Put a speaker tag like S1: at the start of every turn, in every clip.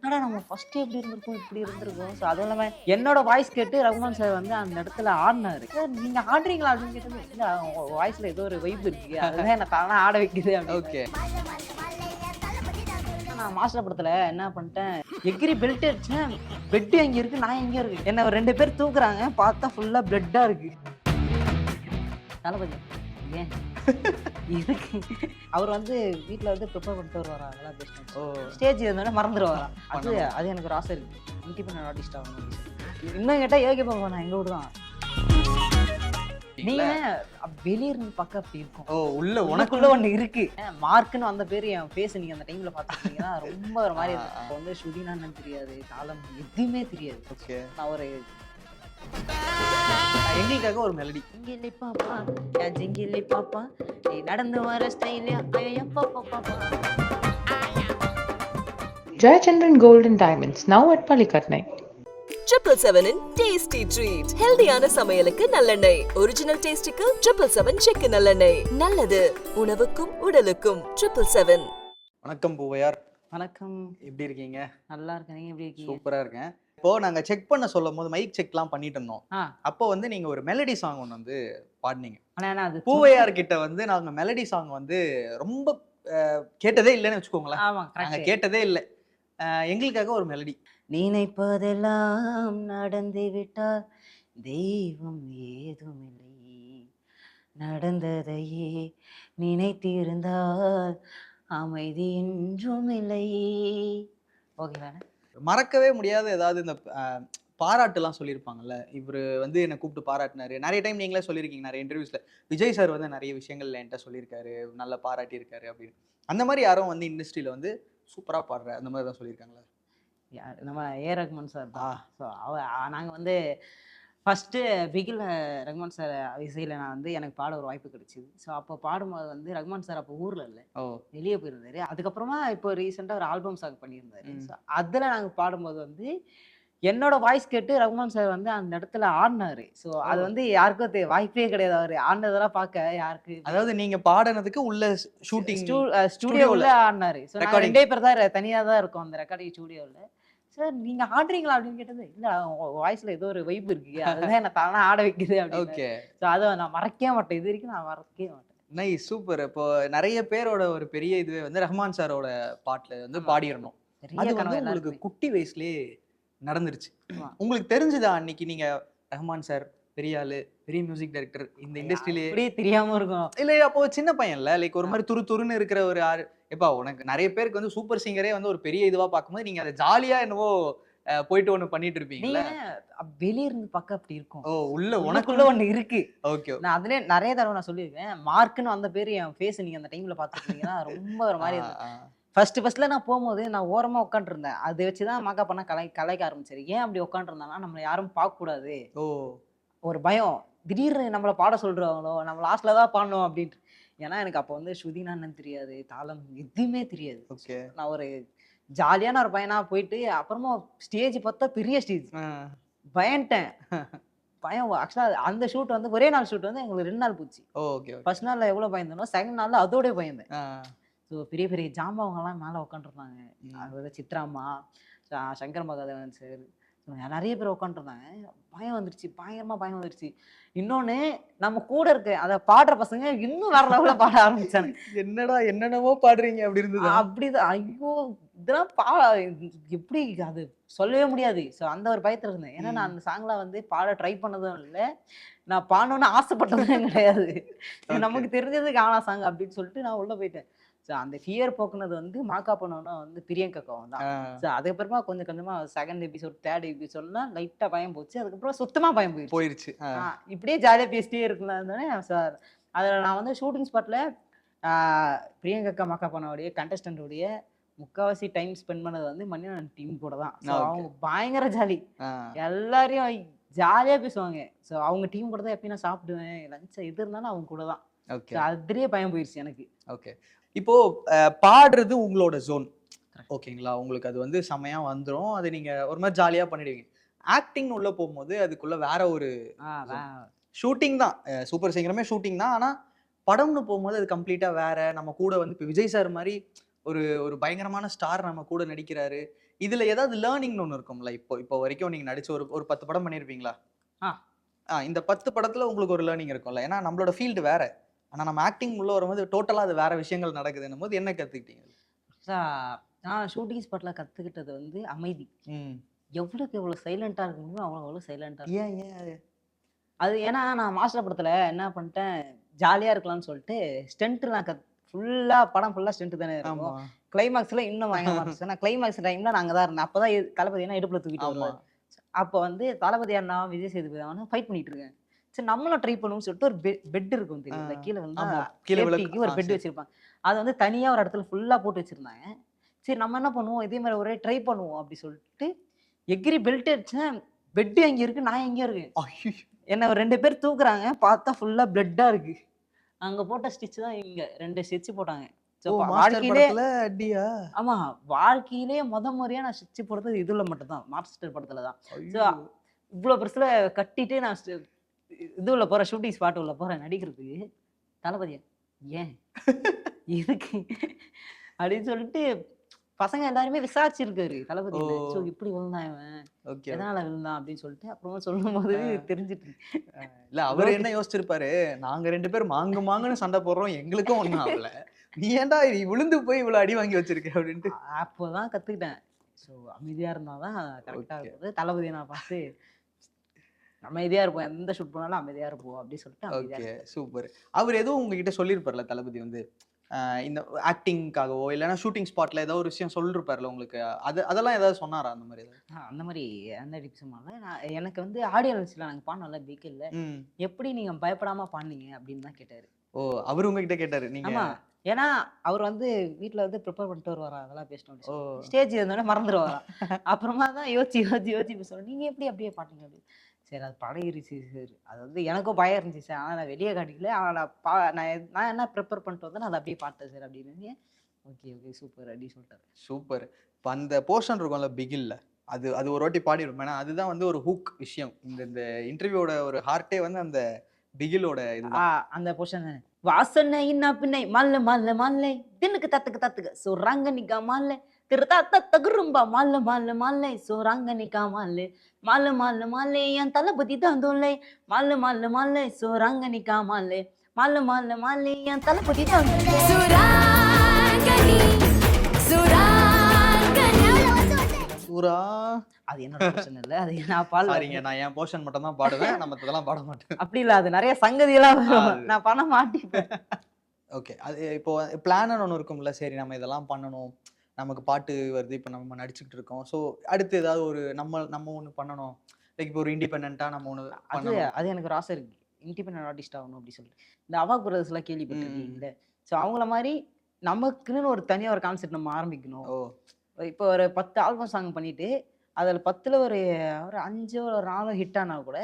S1: என்னடா நம்ம ஃபர்ஸ்ட் எப்படி இருந்திருக்கோம் இப்படி இருந்திருக்கோம். ஸோ அதுவும் இல்லாம என்னோட வாய்ஸ் கேட்டு ரகுமான் சார் வந்து அந்த இடத்துல ஆடினாரு. சார் நீங்க ஆடுறீங்களா அப்படின்னு கேட்டது, இல்ல உங்க வாய்ஸ்ல ஏதோ ஒரு வைப் இருக்கு, அதுதான் என்ன தானா ஆட வைக்குது அப்படின்னு.
S2: ஓகே.
S1: நான் மாஸ்டர் படத்துல என்ன பண்ணிட்டேன், எகிரி பெல்ட் அடிச்சேன், பெட் எங்க இருக்கு நான் எங்க இருக்கு, என்ன ஒரு 2 பேர் தூக்குறாங்க, பார்த்தா ஃபுல்லா பிளட்டா இருக்கு. தளபதி ஏன் இதுக்கு அவர் வந்து வீட்டில் வந்து ப்ரிப்பேர் பண்ணிட்டு வருவாரா அதெல்லாம் பேசினேன். ஸ்டேஜ் இருந்தோடனே மறந்துடுவாராம். அது எனக்கு ஒரு ஆசை இருக்கு, இண்டிபெண்டன்ட் ஆர்டிஸ்ட் ஆகணும். இன்னும் கேட்டால் ஏகே பாப்பா நான் எங்க விடுதான். நீங்க வெளியே இருந்து பக்கம் அப்படி இருக்கும்.
S2: உள்ள
S1: உனக்குள்ள ஒண்ணு இருக்கு. மார்க்குன்னு வந்த பேரு என் ஃபேஸ் நீங்க அந்த டைம்ல பாத்துட்டீங்கன்னா ரொம்ப ஒரு மாதிரி இருக்கும். அப்போ வந்து ஷூட்டிங்னா என்னன்னு தெரியாது, தாளம் எதுவுமே தெரியாது.
S2: ஓகே.
S1: நான் ஒரு
S2: எங்களுக்காக ஒரு மெலடி.
S1: ஜிங்கிலி பாப்பா ஜிங்கிலி பாப்பா நீ நடந்து வர ஸ்டைலியா ஐயப்பா பாப்பா.
S3: Jayachandran Gold and Diamonds, now at Palikatnai.
S4: 777 in tasty treat. ஹெல்தியான சமையலுக்கு நல்லெண்ணெய். ஒரிஜினல் டேஸ்டிக்கு 777 செக்கு நல்லெண்ணெய். நல்லது உணவுக்கும் உடலுக்கும். 777.
S2: வணக்கம் பூவையார்.
S1: வணக்கம்.
S2: எப்படி இருக்கீங்க?
S1: நல்லா இருக்கேன், நீங்க எப்படி இருக்கீங்க?
S2: சூப்பரா இருக்கேன். இப்போ நாங்க செக் பண்ண சொல்லும் போது மைக் செக்லாம் பண்ணிட்டு இருந்தோம். அப்போ வந்து நீங்க ஒரு மெலடி சாங் ஒன்று வந்து பாடினீங்க.
S1: அது
S2: பூவையார் கிட்ட வந்து நாங்க மெலடி சாங் வந்து ரொம்ப கேட்டதே இல்லைன்னு வச்சுக்கோங்களேன். நாங்க கேட்டதே இல்லை. எங்களுக்காக ஒரு மெலடி.
S1: நினைப்பதெல்லாம் நடந்து விட்டால் தெய்வம் ஏதும் இல்லை, நடந்ததையே நினைத்திருந்தால் அமைதி என்றும் இல்லை. ஓகேவா?
S2: மறக்கவே முடியாத ஏதாவது இந்த பாராட்டுலாம் சொல்லியிருப்பாங்கல்ல, இவர் வந்து என்னை கூப்பிட்டு பாராட்டினாரு. நிறைய டைம் நீங்களே சொல்லியிருக்கீங்க நிறைய இன்டர்வியூஸ்ல, விஜய் சார் வந்து நிறைய விஷயங்கள்ல என்கிட்ட சொல்லியிருக்காரு, நல்லா பாராட்டியிருக்காரு அப்படின்னு. அந்த மாதிரி யாரும் வந்து இண்டஸ்ட்ரியில வந்து சூப்பரா பாடுற அந்த மாதிரி தான் சொல்லியிருக்காங்களா?
S1: நம்ம ஏ ரகுமான் சார் தான். ஸோ நாங்கள் வந்து ஃபஸ்ட்டு பிகில் ரகுமான் சார் இசையில் நான் வந்து எனக்கு பாட ஒரு வாய்ப்பு கிடைச்சிது. ஸோ அப்போ பாடும்போது வந்து ரகுமான் சார் அப்போ ஊரில் இல்லை, வெளியே போயிருந்தாரு. அதுக்கப்புறமா இப்போ ரீசெண்டாக ஒரு ஆல்பம் சாங் பண்ணியிருந்தாரு. ஸோ அதில் நாங்கள் பாடும்போது வந்து என்னோட வாய்ஸ் கேட்டு ரகுமான் சார் வந்து அந்த இடத்துல ஆடினாரு. ஸோ அது வந்து யாருக்கும் வாய்ப்பே கிடையாது. அவர் ஆடினதெல்லாம் பார்க்க யாருக்கு,
S2: அதாவது நீங்க பாடினதுக்கு உள்ள ஷூட்டிங்
S1: ஸ்டூடியோவில் ஆடினாரு. ஸோ நாங்கள் 2 பேர் தான் தனியாக தான் இருக்கோம் அந்த ரெக்கார்டிங் ஸ்டூடியோவில். சார் நீங்க ஆடுறீங்களா அப்படின்னு கேட்டது, இல்ல வாய்ஸ்ல ஏதோ ஒரு வைப் இருக்கு, அதுதான் என்ன தானா ஆட வைக்குது அப்படின்னு.
S2: ஓகே.
S1: ஸோ அதை நான் மறக்கவே மாட்டேன், இது வரைக்கும் நான் மறக்கவே மாட்டேன்.
S2: Nice, super. இப்போ நிறைய பேரோட ஒரு பெரிய இதுவே வந்து ரஹ்மான் சாரோட பாட்டுல வந்து பாடிடணும். அது வந்து உங்களுக்கு குட்டி வயசுலயே நடந்துருச்சு. உங்களுக்கு தெரிஞ்சுதா அன்னைக்கு நீங்க ரஹ்மான் சார் பெரிய ஆளு, பெரிய மியூசிக் டைரக்டர் இந்த இண்டஸ்ட்ரியிலே
S1: அப்படியே தெரியாம இருக்கும்?
S2: இல்ல அப்போ சின்ன பையன்ல, லைக் ஒரு மாதிரி துருன்னு இருக்கிற ஒரு எப்பா உனக்கு நிறைய பேருக்கு வந்து சூப்பர் சிங்கரே வந்து ஒரு பெரிய இதுவா பார்க்கும்போது நீங்க அதை ஜாலியா என்னவோ போயிட்டு ஒண்ணு பண்ணிட்டு இருப்பீங்க.
S1: வெளிய இருந்து பக்கம் அப்படி இருக்கும்.
S2: உள்ள
S1: உனக்குள்ள ஒண்ணு இருக்கு.
S2: ஓகே.
S1: நான் அதுல நிறைய தடவை நான் சொல்லியிருக்கேன், மார்க்குன்னு வந்த பேரு என் ஃபேஸ் நீங்க அந்த டைம்ல பாத்துருக்கீங்கன்னா ரொம்ப ஒரு மாதிரி ஃபர்ஸ்ட்ல நான் போகும்போது நான் ஓரமா உட்காந்துருந்தேன். அதை வச்சுதான் மாக்கா பண்ண கலாய்க்க ஆரம்பிச்சாரு. ஏன் அப்படி உட்காந்துருந்தாங்கன்னா நம்மள யாரும் பார்க்க கூடாது, ஒரு பயம், திடீர்னு நம்மளை பாட சொல்றாங்களோ, நம்ம லாஸ்ட்ல தான் பாடணும் அப்படின்ட்டு. ஏன்னா எனக்கு அப்போ வந்து ஸ்ருதினா என்னன்னு தெரியாது, தாளம் எதுவுமே தெரியாது. நான் ஒரு ஜாலியான ஒரு பையனா போயிட்டு அப்புறமா ஸ்டேஜ் பார்த்தா பெரிய ஸ்டேஜ், பயன்ட்டேன். பயம் ஆக்சுவலா அந்த ஷூட் வந்து ஒரே நாள் ஷூட் வந்து எங்களுக்கு 2 நாள் போச்சு. ஃபர்ஸ்ட் நாள்ல எவ்வளவு பயந்தனோ செகண்ட் நாள்ல அதோட பயந்தேன். ஸோ பெரிய பெரிய ஜாம்பவங்கெல்லாம் மேலே உட்காந்துருந்தாங்க. அதாவது சித்ராமா, சங்கர் மகாதேவன் சார், நிறைய பேர் உட்காந்துருந்தாங்க. பயம் வந்துருச்சு, பயங்கரமா பயம் வந்துருச்சு. இன்னொன்னு நம்ம கூட இருக்க அதை பாடுற பசங்க இன்னும் வேற லெவல்ல பாட ஆரம்பிச்சாங்க.
S2: என்னடா என்னென்னவோ பாடுறீங்க அப்படி இருந்தது.
S1: அப்படிதான். ஐயோ இதெல்லாம் எப்படி அது சொல்லவே முடியாது. ஸோ அந்த ஒரு பயத்துல இருந்தேன். ஏன்னா நான் அந்த சாங்ல வந்து பாட ட்ரை பண்ணதும் இல்லை, நான் பாடணும்னு ஆசைப்பட்டதும் கிடையாது. நமக்கு தெரிஞ்சது கானா சாங் அப்படின்னு சொல்லிட்டு நான் உள்ள போயிட்டேன். ஸோ அந்த ஃபியர் போக்குனது வந்து மாக்கா பண்ணோன்னா வந்து பிரியங்காவும் தான். ஸோ அதுக்கப்புறமா கொஞ்சம் கொஞ்சமா செகண்ட் எபிசோட் தேர்ட் எபிசோட்லாம் லைட்டா பயம் போச்சு. அதுக்கப்புறம் சுத்தமா பயம் போயிருச்சு. இப்படியே ஜாலியா பேசிட்டே இருக்கலாம் சார். அதில் நான் வந்து ஷூட்டிங் ஸ்பாட்ல பிரியங்கா மாக்கா பண்ணோடைய கண்டஸ்டன்டோடைய முக்காவாசி டைம் ஸ்பெண்ட் பண்ணது வந்து மணிவண்ணன் டீம் கூட தான். ஸோ அவங்க பயங்கர ஜாலி, எல்லாரையும் ஜாலியா பேசுவாங்க. ஸோ அவங்க டீம் கூட தான் எப்பயும் நான் சாப்பிடுவேன், லஞ்ச் எது இருந்தாலும் அவங்க கூட தான். அதுலயே பயம் போயிருச்சு எனக்கு.
S2: ஓகே. இப்போ பாடுறது உங்களோட ஜோன், ஓகேங்களா? உங்களுக்கு அது வந்து செமையா வந்துடும், அது நீங்க ஒரு மாதிரி ஜாலியா பண்ணிடுவீங்க. ஆக்டிங் உள்ள போகும்போது அதுக்குள்ள வேற ஒரு ஷூட்டிங் தான், சூப்பர் சிங்கருமே ஷூட்டிங் தான். ஆனா படம்னு போகும்போது அது கம்ப்ளீட்டா வேற. நம்ம கூட வந்து இப்போ விஜய் சார் மாதிரி ஒரு பயங்கரமான ஸ்டார் நம்ம கூட நடிக்கிறாரு. இதுல ஏதாவது லேர்னிங்னு ஒண்ணு இருக்கும்ல? இப்போ வரைக்கும் நீங்க நடிச்ச ஒரு 10 படம் பண்ணியிருப்பீங்களா?
S1: ஆ.
S2: இந்த 10 படத்துல உங்களுக்கு ஒரு லேர்னிங் இருக்கும்ல. ஏன்னா நம்மளோட ஃபீல்டு வேற. ஆனா நம்ம ஆக்டிங் உள்ள வரும்போது டோட்டலா அது வேற விஷயங்கள் நடக்குதுன்னும்போது என்ன கத்துக்கிட்டீங்க?
S1: ஆக்சுவலா நான் ஷூட்டிங் ஸ்பாட்ல கத்துக்கிட்டது வந்து அமைதி.
S2: ம்.
S1: எவ்வளோக்கு எவ்வளோ சைலண்டா இருக்க முடியுமோ அவ்வளோ சைலண்டா
S2: ஏன் ஏன்?
S1: அது ஏன்னா நான் மாஸ்டர் படத்துல என்ன பண்ணிட்டேன், ஜாலியா இருக்கலாம்னு சொல்லிட்டு ஸ்டண்ட்லாம் ஃபுல்லா படம் ஃபுல்லா ஸ்டண்ட் தானே
S2: ஆமா.
S1: இருக்கும். கிளைமாக்ஸ்ல இன்னும் பயங்கரமா இருந்துச்சு. நான் கிளைமாக்ஸ் டைம்ல நான் அங்க தான் இருந்தேன். அப்பதான் தளபதி என்ன இடுப்புல தூக்கிட்டு
S2: ஆமா.
S1: வருவாரு. அப்போ வந்து தளபதி அண்ணா, விஜய் சேதுபதி அண்ணா ஃபைட் பண்ணிட்டு இருக்கேன். சரி நம்மளும் ட்ரை பண்ணுவோம்னு சொல்லிட்டு ஒரு பெட் இருக்கும் தெரியுங்களா? கீழ விழுந்தா
S2: ஆமா. கீழ
S1: சேஃப்டிக்கு ஒரு பெட்
S2: சரி.
S1: வச்சிருப்பாங்க. அது வந்து தனியா ஒரு இடத்துல ஃபுல்லா போட்டு வச்சிருந்தாங்க. சரி நம்ம என்ன பண்ணுவோம், இதே மாதிரி ஒரே ட்ரை பண்ணுவோம் அப்படி சொல்லிட்டு எகிரி பெல்ட் அடிச்சேன். பெட் எங்க இருக்கு, நான் எங்கேயோ இருக்கேன்.
S2: ஐயோ!
S1: என்ன ஒரு 2 பேர் தூக்குறாங்க. பார்த்தா ஃபுல்லா பிளட்டா இருக்கு. அங்க போட்ட ஸ்டிட்ச் தான் இங்க 2 ஸ்டிட்ச் போட்டாங்க. ஸோ
S2: ஓ! மாஸ்டர்
S1: வாழ்க்கையிலே
S2: படத்துல அடியா?
S1: ஆமா. வாழ்க்கையிலேயே முறையா நான் ஸ்டிட்ச் போட்டது இதுல மட்டும் தான். மாஸ்டர் படத்துல தான். ஸோ
S2: ஐயோ!
S1: இவ்ளோ பெருசுல கட்டிட்டு நான் இது உள்ள போறேன், ஷூட்டிங் ஸ்பாட் உள்ள போறேன் நடிக்கிறதுக்கு. தளபதி ஏன்? எதுக்கு? அப்படின்னு சொல்லிட்டு பசங்க எல்லாருமே விசாரிச்சிருக்காரு தளபதி.
S2: ஓ!
S1: ஸோ இப்படி விழுந்தான் இவன்.
S2: ஓகே.
S1: எதனால விழுந்தான் அப்படின்னு சொல்லிட்டு அப்புறமா சொல்லும்போது தெரிஞ்சுட்டு.
S2: இல்ல அவரு என்ன யோசிச்சிருப்பாரு, நாங்க 2 பேரும் மாங்கு மாங்குன்னு சண்டை போடுறோம். எங்களுக்கும் ஒண்ணும் ஆகல. நீ ஏன்டா நீ விழுந்து போய் இவ்வளவு அடி வாங்கி வச்சிருக்க அப்படின்ட்டு.
S1: அப்போதான் கத்துக்கிட்டேன். ஸோ அமைதியா இருந்தா தான் கரெக்ட்டா
S2: ஓகே.
S1: இருக்குது. தளபதிய நான் பார்த்து அமைதியா இருப்போம். எந்த ஷூட் பண்ணாலும் அமைதியா இருப்போம் அப்படின்னு சொல்லிட்டு அமைதியா
S2: ஓகே.
S1: இருப்பேன்.
S2: சூப்பர். அவரு எதுவும் உங்ககிட்ட சொல்லியிருப்பார்ல தளபதி வந்து, இந்த ஆக்டிங்காகவோ இல்லன்னா ஷூட்டிங் ஸ்பாட்ல ஏதோ ஒரு விஷயம் சொல்லிருப்பார்ல உங்களுக்கு. அதெல்லாம் ஏதாவது சொன்னாரா அந்த மாரி ஏதாவது?
S1: அந்த மாரி எந்த டிப்ஸும் பண்ணல. நான் எனக்கு வந்து ஆடியோ லான்ச்ல நாங்க பாடுனோம்ல பிகில்ல.
S2: ம்.
S1: எப்படி நீங்க பயப்படாம பாடுனீங்க அப்படின்னு தான் கேட்டாரு.
S2: ஓ! அவரு உங்ககிட்ட கேட்டாரு. நீங்க
S1: ஆமா. ஏன்னா அவர் வந்து வீட்ல வந்து ப்ரிப்பேர் பண்ணிட்டு வருவாராம். அதெல்லாம் பேசணும் அப்படின்னு
S2: ஓ!
S1: சொல்லிட்டு. ஸ்டேஜ் இருந்தோனே மறந்துருவாராம். அப்புறமா தான் யோசிச்சு பேசுறோம். நீங்க எப்படி அப்படியே பாட்டீங்க அப்படின்னு. சரி அது பழகிருச்சு சார். அது வந்து எனக்கும் பயம் இருந்துச்சு சார். ஆனா நான் வெளிய காட்டிக்கல. ஆனா நான் என்ன ப்ரிப்பேர் பண்ணிட்டு வந்தேனோ அத அப்படியே பாட்டேன் சார் அப்படின்னு. ஓகே சூப்பர் அப்படின்னு சொல்லிட்டாரு.
S2: சூப்பர். இப்ப அந்த போர்ஷன் இருக்கும்ல பிகில்ல. அது அது ஒரு வாட்டி பாடிரும். ஏன்னா அதுதான் வந்து ஒரு ஹூக் விஷயம். இந்த இந்த இன்டர்வியூவோட ஒரு ஹார்ட்டே வந்து அந்த பிகிலோட இதுதான்.
S1: அந்த பொசிஷன் வாசனை இன்னா பின்னை மல்ல மல்ல மல்லை தின்னுக்கு தத்துக்கு சொல்றாங்க நிக்கா மால்லை திருத்தா தகுரும்பா மல்ல மல்ல மல்லை சொல்றாங்க நிக்கா மால்லை மல்ல மல்ல மல்லை என் தளபதி தான் தொல்லை மல்ல மல்ல மல்லை சொல்றாங்க நிக்கா மால்லை மல்ல மல்ல மல்லை என் தளபதி தான்
S2: சூரா
S1: அது என்னோட பொசிஷன் இல்ல. அது நான் பாடல.
S2: சாரிங்க. நான் என் போர்ஷன் மட்டும் தான் பாடுவேன். நான் மத்ததெல்லாம் பாட மாட்டேன்.
S1: அப்படி இல்ல. அது நிறைய சங்கதியெல்லாம் வரும்.
S2: அது.
S1: நான் பண்ண மாட்டிப்பேன்.
S2: ஓகே. அது இப்போ பிளான்னு ஒண்ணு இருக்கும்ல. சரி நம்ம இதெல்லாம் பண்ணணும். நமக்கு பாட்டு வருது. இப்ப நம்ம நடிச்சுக்கிட்டு இருக்கோம். ஸோ அடுத்து ஏதாவது ஒரு நம்ம ஒண்ணு பண்ணணும். லைக் இப்போ ஒரு இண்டிபெண்டன்ட்டா நம்ம ஒண்ணு
S1: அது
S2: பண்ணணும்.
S1: அது எனக்கு ஒரு ஆசை இருக்கு. இண்டிபெண்டன்ட் ஆர்டிஸ்ட் ஆகணும் அப்படி சொல்லிட்டு. இந்த அவாக் பிரதர்ஸ்லாம் கேள்விப்பட்டிருக்கீங்கல்ல. ஸோ அவங்கள மாரி நமக்குன்னு ஒரு தனியா ஒரு கான்செப்ட் நம்ம ஆரம்பிக்கணும்.
S2: ஓ!
S1: இப்போ ஒரு 10 ஆல்பம் சாங் பண்ணிட்டு, அதுல 10ல ஒரு 5 ஒரு 4 ஹிட் ஆனா கூட,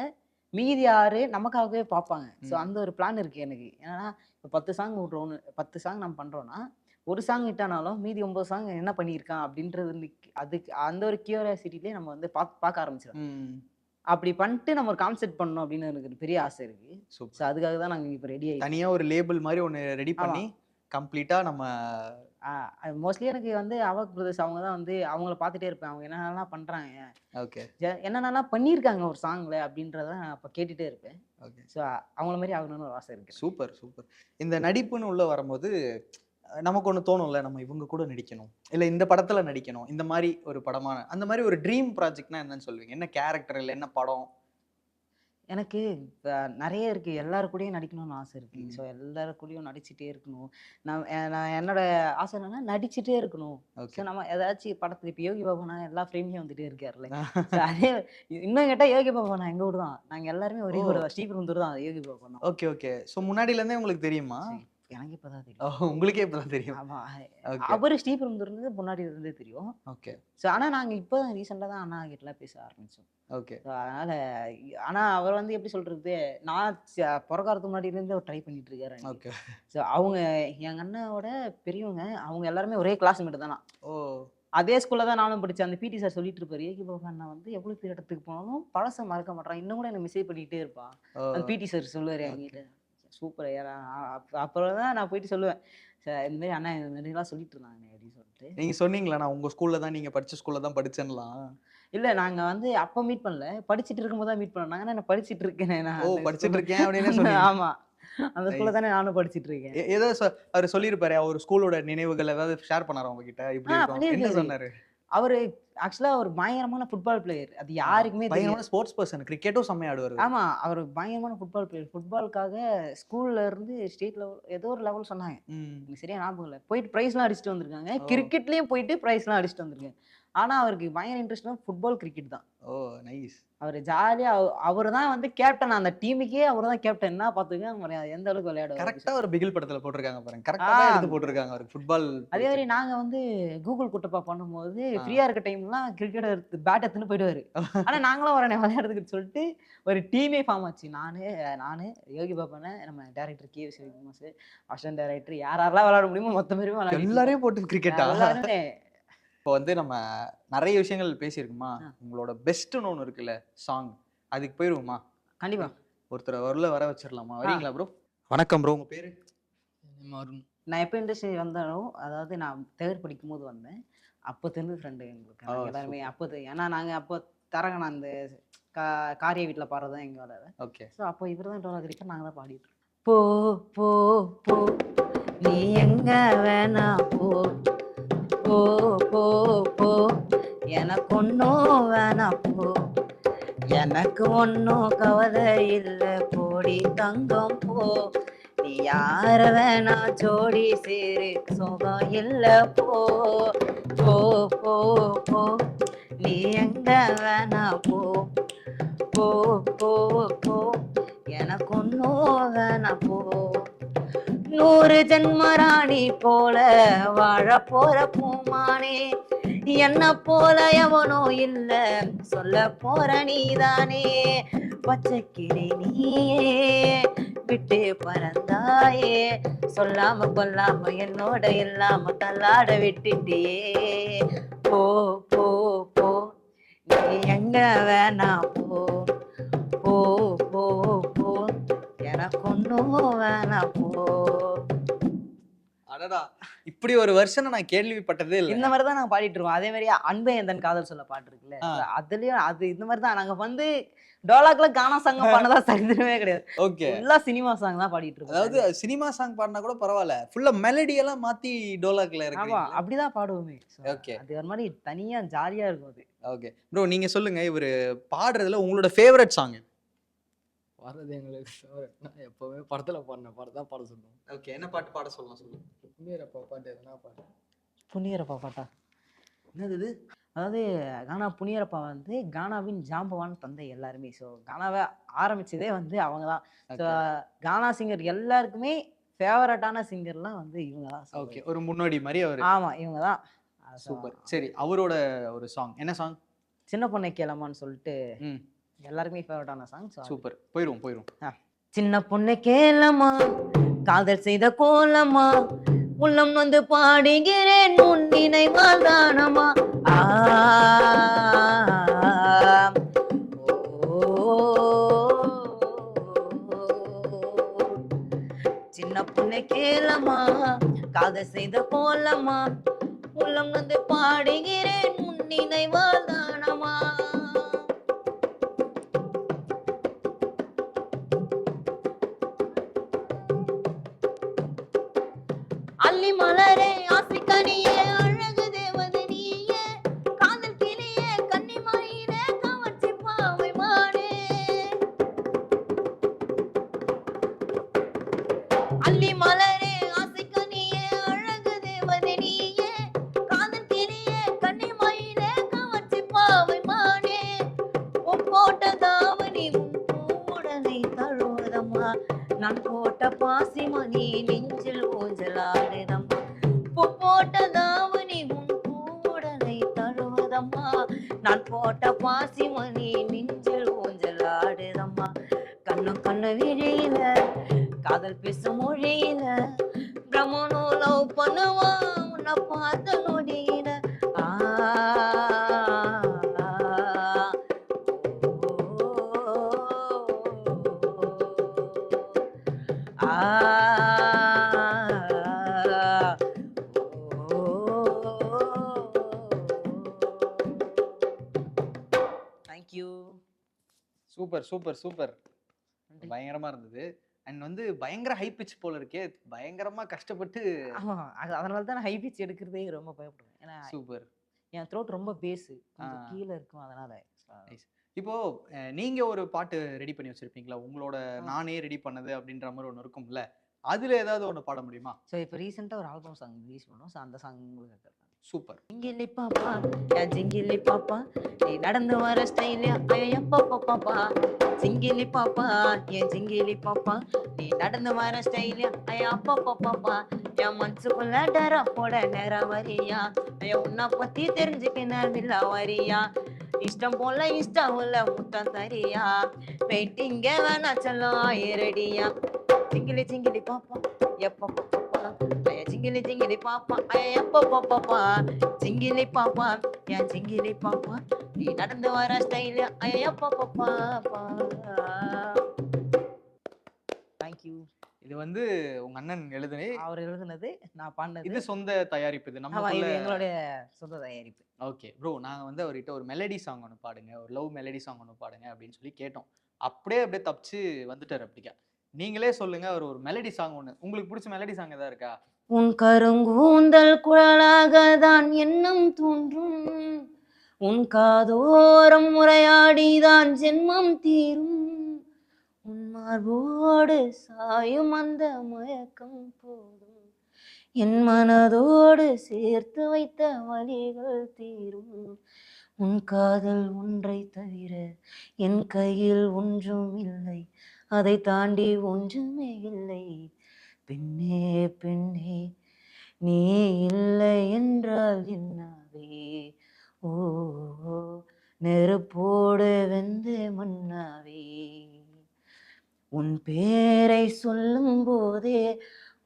S1: மீதி 6 நமக்காகவே பார்ப்பாங்க. ஸோ அந்த ஒரு பிளான் இருக்கு எனக்கு. ஏன்னா இப்போ 10 சாங் விட்றோம்னு 10 சாங் நம்ம பண்றோம்னா, ஒரு சாங் ஹிட் ஆனாலும் மீதி 9 சாங் என்ன பண்ணியிருக்கான் அப்படின்றது அதுக்கு அந்த ஒரு கியூரியாசிட்டிலே நம்ம வந்து பார்க்க ஆரம்பிச்சிடும்.
S2: ம்.
S1: அப்படி பண்ணிட்டு நம்ம ஒரு கான்செப்ட் பண்ணணும் அப்படின்னு எனக்கு ஒரு பெரிய ஆசை இருக்கு. So
S2: super.
S1: அதுக்காக தான் நாங்க இப்போ ரெடி ஆகி
S2: தனியா ஒரு லேபிள் மாரி ஒண்ணு ரெடி
S1: ஆமா.
S2: பண்ணி கம்ப்ளீட்டா நம்ம
S1: மோஸ்ட்லி எனக்கு வந்து அவாக் பிரதர்ஸ் அவங்க தான் வந்து அவங்கள பார்த்துட்டே இருப்பேன். அவங்க என்னென்னலாம் பண்றாங்க,
S2: ஓகே.
S1: என்னென்னலாம் பண்ணியிருக்காங்க ஒரு சாங்ல அப்படின்றத நான் அப்போ கேட்டுட்டே இருப்பேன்.
S2: ஓகே.
S1: ஸோ அவங்கள மாதிரி ஆகணும்னு ஒரு ஆசை இருக்கு.
S2: Super, super. இந்த நடிப்புன்னு உள்ள வரும்போது நமக்கு ஒண்ணு தோணும்ல. நம்ம இவங்க கூட நடிக்கணும். இல்ல இந்த படத்துல நடிக்கணும். இந்த மாரி ஒரு படமான அந்த மாரி ஒரு ட்ரீம் ப்ராஜெக்ட்னா என்னன்னு சொல்லுவீங்க? என்ன கேரக்டர் இல்ல என்ன படம்?
S1: எனக்கு நிறைய இருக்கு. எல்லாரு கூடயும் நடிக்கணும்னு ஆசை இருக்கு.
S2: ம்.
S1: ஸோ எல்லாரு கூடயும் நடிச்சுட்டே இருக்கணும். நான் என்னோட ஆசை என்னன்னா நடிச்சுட்டே இருக்கணும். So
S2: okay.
S1: நம்ம ஏதாச்சும் படத்துல இப்போ யோகி பாபு நான் எல்லா ஃப்ரேம்லயும் வந்துட்டே இருக்காருல்ல. ஸோ அதே இன்னும் கேட்டா யோகி பாபு நான் எங்க ஊர் தான். நாங்க எல்லாருமே ஒரே
S2: ஓ!
S1: ஊர் தான். ஸ்ரீபெரும்புதூர் தான் யோகி பாபு தான்.
S2: Okay, okay. சோ முன்னாடில இருந்தே உங்களுக்கு தெரியுமா?
S1: சரி, எனக்கு இப்பதான்
S2: ஓ!
S1: தெரியும்.
S2: உங்களுக்கே இப்பதான் தெரியும்.
S1: ஆமா.
S2: ஓகே.
S1: அவரு ஸ்ரீபெரும்புதூர்லேருந்து முன்னாடி இருந்தே தெரியும்.
S2: ஓகே.
S1: ஸோ ஆனா நாங்க இப்பதான் ரீசெண்டா தான் அண்ணா கிட்டலாம் பேச ஆரம்பிச்சோம்.
S2: ஓகே.
S1: ஸோ அதனால ஆனா அவர் வந்து எப்படி சொல்றது, நான் பொறக்கறதுக்கு முன்னாடில இருந்து அவர் ட்ரை பண்ணிட்டு இருக்காரு எனக்கு.
S2: ஓகே.
S1: ஸோ அவங்க எங்க அண்ணாவோட பெரியவங்க, அவங்க எல்லாருமே ஒரே கிளாஸ்மேட் தானா.
S2: ஓ!
S1: அதே ஸ்கூல்ல தான் நானும் படிச்சேன். அந்த பிடி சார் சொல்லிட்டு இருப்பாரு, ஏகி பாபு அண்ணா வந்து எவ்வளவு பேர் இடத்துக்கு போனாலும் பழச மறக்க மாட்டான். இன்னும் கூட என்ன மெசேஜ் பண்ணிட்டே இருப்பான்.
S2: ஓ!
S1: அந்த பிடி சார் சொல்லுவாரு என்கிட்ட. சூப்பர். அப்புறம் தான் நான் போயிட்டு சொல்லுவேன், சார் இந்த மாதிரி அண்ணா இந்த மாதிரிலாம் சொல்லிட்டு இருந்தாங்க அப்படின்னு சொல்லிட்டு.
S2: நீங்க சொன்னீங்களா நான் உங்க ஸ்கூல்ல தான், நீங்க படிச்ச ஸ்கூல்ல தான் படிச்சேன்லாம்?
S1: இல்ல நாங்க வந்து அப்ப மீட் பண்ணல, படிச்சிட்டு இருக்கும்போது தான் மீட் பண்ணாங்க. நான் படிச்சிட்டு இருக்கேன் நான்
S2: ஓ,
S1: அந்த
S2: படிச்சிட்டு
S1: ஸ்கூல்ல.
S2: இருக்கேன் அப்படின்னு சொன்னீங்க.
S1: ஆமா, அந்த ஸ்கூல்ல தானே நானும் படிச்சிட்டு இருக்கேன்.
S2: ஏதோ அவர் சொல்லியிருப்பாரு, அவர் ஸ்கூலோட நினைவுகள் ஏதாவது ஷேர் பண்ணாரா உங்ககிட்ட? இப்படி இருக்கும் என்ன
S1: பண்ணியிருக்காரு.
S2: சொன்னாரு?
S1: அவரு ஆக்சுவலா ஒரு பயங்கரமான ஃபுட்பால் பிளேயர். அது யாருக்குமே தெரியாது.
S2: பயங்கரமான ஸ்போர்ட்ஸ் பர்சன், கிரிக்கெட்டும் செம்மையா ஆடுவாரு.
S1: ஆமா, அவர் பயங்கரமான ஃபுட்பால் பிளேயர். ஃபுட்பாலுக்காக ஸ்கூல்ல இருந்து ஸ்டேட் லெவல் ஏதோ ஒரு லெவல் சொன்னாங்க. எனக்கு சரியா ஞாபகம் இல்ல. போயிட்டு பிரைஸ்லாம் அடிச்சுட்டு வந்திருக்காங்க. கிரிக்கெட்லயும் போயிட்டு பிரைஸ்லாம் அடிச்சுட்டு வந்திருக்காங்க. ஆனா அவருக்கு பயங்கர இன்ட்ரெஸ்ட்னா ஃபுட்பால், கிரிக்கெட் தான்.
S2: ஓ நைஸ்.
S1: அவர் ஜாலியா அவர் தான் வந்து கேப்டன். அந்த டீமுக்கே அவர் தான் கேப்டன். என்ன பாத்துக்க எந்த அளவுக்கு விளையாடுவாரு.
S2: கரெக்டா ஒரு பிகில் படத்துல போட்டிருக்காங்க பாருங்க. கரெக்டா தான் எடுத்து போட்டிருக்காங்க அவருக்கு ஃபுட்பால்.
S1: அதே மாதிரி நாங்க வந்து கூகுள் குட்டப்பா பண்ணும்போது ஃப்ரீயா இருக்க டைம்லாம் கிரிக்கெட் எடுத்து பேட் எடுத்துன்னு போயிடுவாரு. ஆனா நாங்களும் வரேன் விளையாடுறதுக்கு சொல்லிட்டு ஒரு டீமே ஃபார்ம் ஆச்சு. நானு யோகி பாப்பானே, நம்ம director K Sivakumar, assistant director, யாரெல்லாம் விளையாட முடியுமோ மொத்த பேருமே விளையாடிட்டு
S2: எல்லாரையும் போட்டு கிரிக்கெட்டா?
S1: எல்லாருமே.
S2: இப்போ வந்து நம்ம நிறைய விஷயங்கள் பேசியிருக்குமா, உங்களோட பெஸ்ட்னு ஒன்று இருக்குல்ல சாங், அதுக்கு போயிருவோமா?
S1: கண்டிப்பா.
S2: ஒருத்தரை வர வச்சிடலாமா? வரீங்களா ப்ரோ? வணக்கம் ப்ரோ, உங்க பேரு?
S5: அருண்.
S1: நான் எப்போ இண்டஸ்ட்ரி வந்தாலும், அதாவது நான் தேர்ட் படிக்கும் போது வந்தேன். அப்போ தெரிஞ்ச ஃப்ரெண்டு எங்களுக்கு நாங்க எல்லாருமே. ஏன்னா நாங்க அப்போ தரங்கண்ணா அந்த காரிய வீட்டுல பாடுறது தான் எங்க வேலை.
S2: ஓகே.
S1: ஸோ அப்போ இவர் தான் டோலா கிரிக்கெட், நாங்க தான் பாடிட்டு இருக்கோம். போ போ போ நீ எங்க வேணா போ, போ போ போ எனக்கு ஒன்னும் வேணா போ, எனக்கு ஒன்னும் கவலை இல்லை போடி தங்கம் போ, நீ யார வேணா ஜோடி சேரு சோகம் இல்ல போ, போ போ போ நீ எங்க வேணா போ, போ போ போ எனக்கு ஒன்னும் வேணா போ, 100 ஜென்மராணி போல வாழ போற பூமானே, என்ன போல எவனோ இல்ல சொல்ல போற நீதானே, பச்சைக்கிளி நீயே விட்டு பறந்தாயே, சொல்லாம கொல்லாம என்னோட இல்லாம தள்ளாட விட்டுட்டியே, போ போ போ நீ எங்க வேணா போ, போ போ போ எனக்கு ஒன்னும் வேணா போ.
S2: அடடா, இப்படி ஒரு வெர்ஷனை நான் கேள்விப்பட்டதே இல்லை.
S1: இந்த மாதிரி தான் நாங்க பாடிட்டு இருக்கோம். அதே மாதிரி அன்பே எந்தன் காதல் சொல்ல பாட்டு இருக்குல்ல, அதுலயும் அது இந்த மாதிரி தான் நாங்க வந்து டோலாக்ல கானா சாங் பண்ணதா சரித்திரமே கிடையாது.
S2: ஓகே.
S1: ஃபுல்லா சினிமா சாங் தான் பாடிட்டு இருக்கோம்.
S2: அதாவது சினிமா சாங் பாடினா கூட பரவாயில்ல, ஃபுல்லா மெலடி எல்லாம் மாத்தி டோலாக்ல இருக்கு.
S1: ஆமா, அப்படிதான் பாடுவோமே.
S2: ஓகே.
S1: அது ஒரு மாதிரி தனியா ஜாலியா இருக்கும் அது.
S2: ஓகே ப்ரோ, நீங்க சொல்லுங்க, இவரு பாடுறதுல உங்களோட ஃபேவரட் சாங்?
S5: வர்றது எங்களுக்கு நான் எப்பவுமே படத்துல பாடின பாட்டு தான் பாட சொல்லுவோம்.
S2: ஓகே, என்ன பாட்டு பாட சொல்லலாம் சொல்லுங்க.
S5: புண்ணியரப்பா பாட்டு எதனா பாட்டு.
S1: புண்ணியரப்பா பாட்டா? என்னது இது? அதாவது கானா புண்ணியரப்பா வந்து கானாவின் ஜாம்பவான் தந்தை எல்லாருமே. ஸோ கானாவை ஆரம்பிச்சதே வந்து அவங்க தான். ஸோ கானா சிங்கர் எல்லாருக்குமே ஃபேவரட்டான சிங்கர்லாம் வந்து இவங்க தான்.
S2: ஓகே, ஒரு முன்னோடி மாதிரி அவர்.
S1: ஆமா, இவங்க தான்.
S2: சூப்பர். சரி, அவரோட ஒரு சாங் என்ன சாங்?
S1: சின்ன பொண்ணை கேளமான்னு சொல்லிட்டு எல்லாருக்குமே ஃபேவரட்டான சாங்.
S2: சூப்பர், போயிரும்.
S1: சின்ன பொண்ணை கேளமா காதல் செய்த கோலமா, உள்ளம் வந்து பாடுகிறேன் உன் நினைவால் தானமா, சின்ன பொண்ணை கேளமா காதல் செய்த கோலமா, உள்ளம் வந்து பாடுகிறேன் உன் நினைவால் தானமா. அள்ளி மலரே ஆசிக்கனியே அழகு தேவதை நீயே, காதல் கிளியே கன்னிமாயிலே கவர்ச்சி பாவை மானே, அள்ளி மலரே ஆசிக்கனியே அழகு தேவதை நீயே, காதல் கிளியே கன்னிமாயிலே கவர்ச்சி பாவை மானே, போட்ட தாவணி உன் பூவுடனை தழுவதம்மா, நான் போட்ட பாசிமணி நெஞ்சில் ஊஞ்சலாடுதம்மா, போட்ட தாவணி உன் பூவுடனை தழுவதம்மா, நான் போட்ட பாசிமணி நெஞ்சில் ஊஞ்சலாடுதம்மா, கண்ணு விழியில காதல் பேசும் மொழியில பிரம்மனோ லவ் பண்ணுவா உன்னை பார்த்த நொடியில, தேங்க்யூ.
S2: சூப்பர் சூப்பர் சூப்பர், பயங்கரமா இருந்தது. அண்ட் வந்து பயங்கர ஹை பிச் போல இருக்கே, பயங்கரமா கஷ்டப்பட்டு.
S1: ஆமா, அதனால தான் நான் ஹை பிச் எடுக்கிறதே ரொம்ப பயப்படுவேன். ஏன்னா
S2: சூப்பர்.
S1: என் த்ரோட் ரொம்ப பேஸு, கொஞ்சம் கீழே இருக்கும். அதனால
S2: இப்போ நீங்க ஒரு பாட்டு ரெடி பண்ணி வச்சிருப்பீங்களா, உங்களோட நானே ரெடி பண்ணது அப்படின்ற மாதிரி ஒன்று இருக்கும்ல, அதுல ஏதாவது ஒன்று பாட முடியுமா?
S1: ஸோ இப்போ ரீசெண்டாக ஒரு ஆல்பம் சாங் ரிலீஸ் பண்ணோம். ஸோ அந்த சாங் உங்களுக்கு கேட்குறேன்.
S2: சூப்பர்.
S1: ஜிங்கிலி பாப்பா, என் ஜிங்கிலி பாப்பா, நீ நடந்து வர ஸ்டைலியா ஐயப்பா பாப்பா. ஜிங்கிலி பாப்பா, என் ஜிங்கிலி பாப்பா, நீ நடந்து வர ஸ்டைலியா ஐயப்பா பாப்பா. என் மனசுக்குள்ள டரா போட நேரம் வரியா, ஐயா உன்னை பத்தி தெரிஞ்சுக்க நேரம் வரியா. இஷ்டம் போல இஷ்டம் உள்ள முத்தம் தரியா, வெயிட்டிங்க வேணா செல்லம் ஆயிரடியா. ஜிங்கிலி ஜிங்கிலி பாப்பா எப்பா பாப்பா, ஐயா ஜிங்கிலி ஜிங்கிலி பாப்பா எப்பா பாப்பா. ஜிங்கிலி பாப்பா, என் ஜிங்கிலி பாப்பா, நீ நடந்து வர ஸ்டைல் ஐயப்பா பாப்பா. தேங்க்யூ.
S2: இது வந்து உங்க அண்ணன் எழுதுனே,
S1: அவர் எழுதுனது, நான் பாடினது.
S2: இது சொந்த தயாரிப்பு, இது
S1: ஆமா, இது எங்களுடைய சொந்த தயாரிப்பு.
S2: ஓகே ப்ரோ, நாங்கள் வந்து அவர்கிட்ட ஒரு மெலடி சாங் ஒன்று பாடுங்க, ஒரு லவ் மெலடி சாங் ஒன்று பாடுங்க அப்படின்னு சொல்லி கேட்டோம். அப்படியே தப்பிச்சு வந்துட்டார். அப்படிக்கா நீங்களே சொல்லுங்க, அவர் ஒரு மெலடி சாங் ஒன்று, உங்களுக்கு பிடிச்ச மெலடி சாங் எதாவது இருக்கா?
S1: உன் கருங்கூந்தல் குழலாக தான் எண்ணம் தோன்றும், உன் காதோரம் முறையாடிதான் ஜென்மம் தீரும், உன் மார்போடு சாயும் அந்த மயக்கம் போதும், என் மனதோடு சேர்த்து வைத்த வலிகள் தீரும். உன் காதல் ஒன்றை தவிர என் கையில் ஒன்றும் இல்லை, அதை தாண்டி ஒன்றுமே இல்லை. பெண்ணே பெண்ணே நீ இல்லை என்றால் என்னாவே, ஓ நெருப்போடு வெந்து மண்ணாவே. உன் பேரை சொல்லும் போதே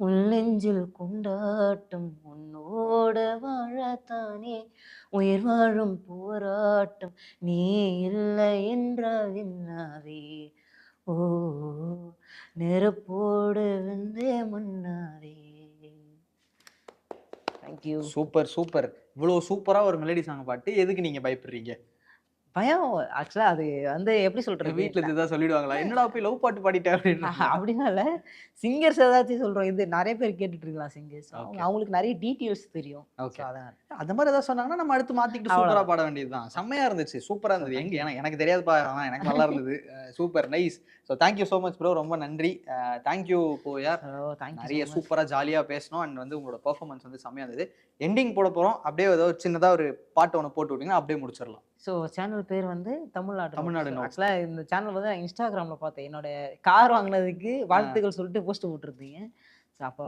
S1: உன் நெஞ்சில் கொண்டாட்டம், உன்னோட வாழத்தானே உயிர் வாழும் போராட்டம். நீ இல்லை என்றால் என்னாவே, ஓ நெருப்போடு வெந்தே மண்ணாவே. தேங்க்யூ.
S2: Super super. இவ்வளோ சூப்பரா ஒரு மெலடி சாங் பாட்டு எதுக்கு நீங்க பயப்படுறீங்க?
S1: பயம். ஆக்சுவலா அது வந்து எப்படி சொல்றது,
S2: வீட்டுல இதுதான் சொல்லிடுவாங்களா, என்னடா போய் லவ் பாட்டு பாடிட்டேன் அப்படின்னு?
S1: அப்படின்னா இல்ல, சிங்கர்ஸ் ஏதாச்சும் சொல்றோம். இது நிறைய பேர் கேட்டுட்டு இருக்கலாம் சிங்கர்ஸ், அவங்களுக்கு நிறைய டீட்டெயில்ஸ் தெரியும்.
S2: ஓகே, அந்த மாதிரி ஏதாவது சொன்னாங்கன்னா நம்ம அடுத்து மாத்திக்கிட்டு சூப்பரா பாட வேண்டியதுதான். செம்மையா இருந்துச்சு, சூப்பரா இருந்தது. எனக்கு தெரியாதுப்பா, ஆனா எனக்கு நல்லா இருந்தது. Super nice. So thank you so much bro, ரொம்ப நன்றி. தேங்க்யூ போயார், நிறைய சூப்பரா ஜாலியா பேசணும். அண்ட் வந்து உங்களோட பெர்ஃபார்மன்ஸ் வந்து செம்மையா இருந்தது. எண்டிங் போட போறோம், அப்படியே ஏதோ சின்னதா ஒரு பாட்டு ஒன்று போட்டு விட்டீங்கன்னா அப்படியே முடிச்சிடலாம்.
S1: ஸோ சேனல் பேர் வந்து தமிழ்நாடு.
S2: தமிழ்நாடு.
S1: ஆக்சுவலாக இந்த சேனல் வந்து நான் இன்ஸ்டாகிராமில் பார்த்தேன், என்னோட கார் வாங்கினதுக்கு வாழ்த்துக்கள் சொல்லிட்டு போஸ்ட் போட்டிருந்தீங்க. ஸோ அப்போ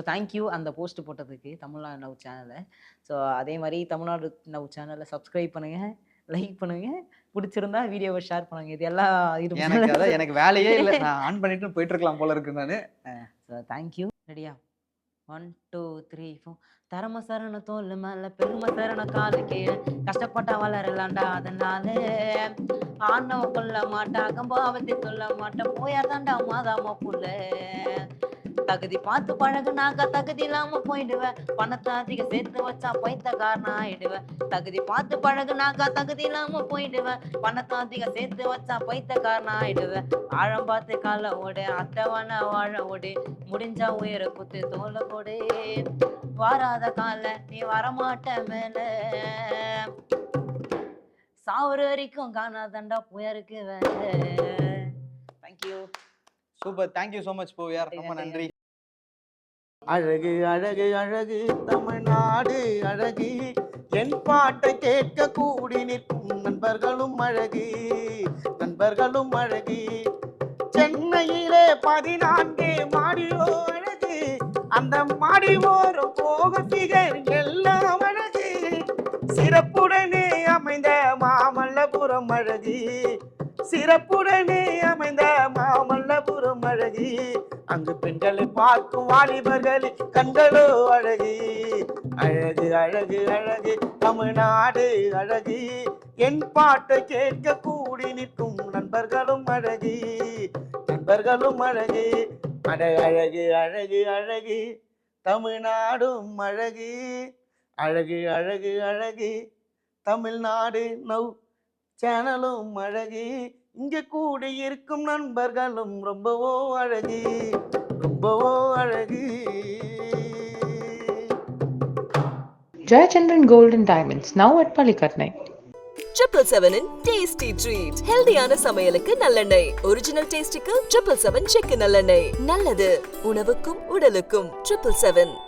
S1: தேங்க்யூ அந்த போஸ்ட் போட்டதுக்கு, தமிழ்நாடு நவ் சேனலை. ஸோ அதே மாதிரி தமிழ்நாடு நவ் சேனலை சப்ஸ்கிரைப் பண்ணுங்க, லைக் பண்ணுங்க, பிடிச்சிருந்தா வீடியோவை ஷேர் பண்ணுங்க. இது எல்லாம்
S2: எனக்கு வேலையே இல்லை, நான் ஆன் பண்ணிட்டு போயிட்டு இருக்கலாம் போல இருக்கு நான்.
S1: So thank you. ரெடியா? 1 2 3 4. தரம சரண தோல் மேல பெருமை சரண காலு கீழே, கஷ்டப்பட்டா வளரலாண்டா அதனால, ஆண்டவ கொல்ல மாட்டா அகம்பாவத்தை சொல்ல மாட்டேன், போயா தாண்டா மாதாமா புள்ள. தகுதி பார்த்து பழகுனாக்கா தகுதி இல்லாம போயிடுவேன், பணத்தை அதிக சேர்த்து வச்சா பைத்தக்காரனா ஆயிடுவேன். தகுதி பார்த்து பழகுனாக்கா தகுதி இல்லாம போயிடுவேன், பணத்தை அதிக சேர்த்து வச்சா பைத்தக்காரனா ஆயிடுவேன். ஆழம் பார்த்து கால ஓடு, அத்தவன வாழ ஓடு, முடிஞ்சா உயர குத்து தோல கொடு, வாராத கால நீ வரமாட்ட மேல, சாவர வரைக்கும் காணாதண்டா புயருக்கு வேலை. Thank you.
S2: Super, thank you so much போயார், ரொம்ப நன்றி.
S6: அழகு அழகு அழகு தமிழ்நாடு அழகு, என் பாட்டை கேட்க கூடி நிற்கும் நண்பர்களும் அழகு, நண்பர்களும் அழகு. சென்னையிலே 14 மாடியோ அழகு, அந்த மாடி ஓரம் போக பிகர் எல்லாம் அழகு. சிறப்புடனே அமைந்த மாமல்லபுரம் அழகு, சிறப்புடனே அமைந்த மாமல்லபுரம் அழகு. அங்கு பெண்களை பார்க்கும் வாலிபர்களின் கண்களோ அழகு. அழகு அழகு அழகு தமிழ்நாடு அழகு, என் பாட்டை கேட்க கூடி நிற்கும் நண்பர்களும் அழகு, நண்பர்களும் அழகு. அழகு அழகு அழகு தமிழ்நாடும் அழகு, அழகு அழகு அழகு தமிழ்நாடு நவ் சேனலும் அழகு, இங்க கூடி இருக்கும் நண்பர்களும் ரொம்பவோ அழகு, ரொம்பவோ அழகு.
S3: Jayachandran Gold and Diamonds, now at Palikatnai.
S4: 777 in tasty treat. ஹெல்தியான சமையலுக்கு நல்லெண்ணெய். ஒரிஜினல் டேஸ்டிக்கு 777 செக்கு நல்லெண்ணெய். நல்லது உணவுக்கும் உடலுக்கும். 777